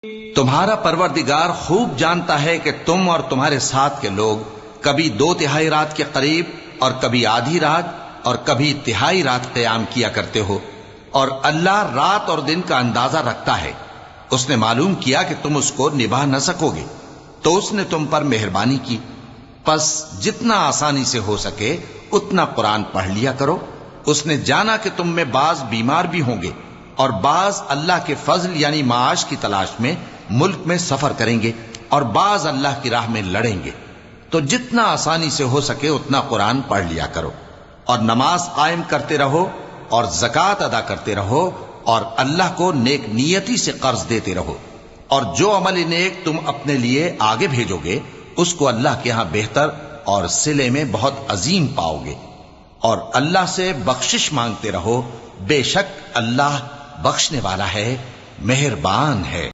तुम्हारा परवरदिगार खूब जानता है कि तुम और तुम्हारे साथ के लोग कभी 2/3 रात के करीब और कभी आधी रात और कभी तिहाई रात क़याम किया करते हो, और अल्लाह रात और दिन का अंदाजा रखता है। उसने मालूम किया कि तुम उसको निभा न सकोगे, तो उसने तुम पर मेहरबानी की। बस जितना आसानी से हो सके उतना कुरान पढ़ लिया करो। उसने जाना कि तुम में बाज बीमार भी होंगे और बाज अल्लाह के फजल यानी माश की तलाश में मुल्क में सफर करेंगे और बाज अल्लाह की राह में लड़ेंगे। तो जितना आसानी से हो सके उतना कुरान पढ़ लिया करो और नमाज कायम करते रहो और ज़कात अदा करते रहो और अल्लाह को नेक नियति से कर्ज देते रहो। और जो अमल नेक तुम अपने लिए आगे भेजोगे उसको अल्लाह के यहां बेहतर और सिले में बहुत अजीम पाओगे। और अल्लाह से बख्शिश मांगते रहो, बेशक अल्लाह बख्शने वाला है, मेहरबान है।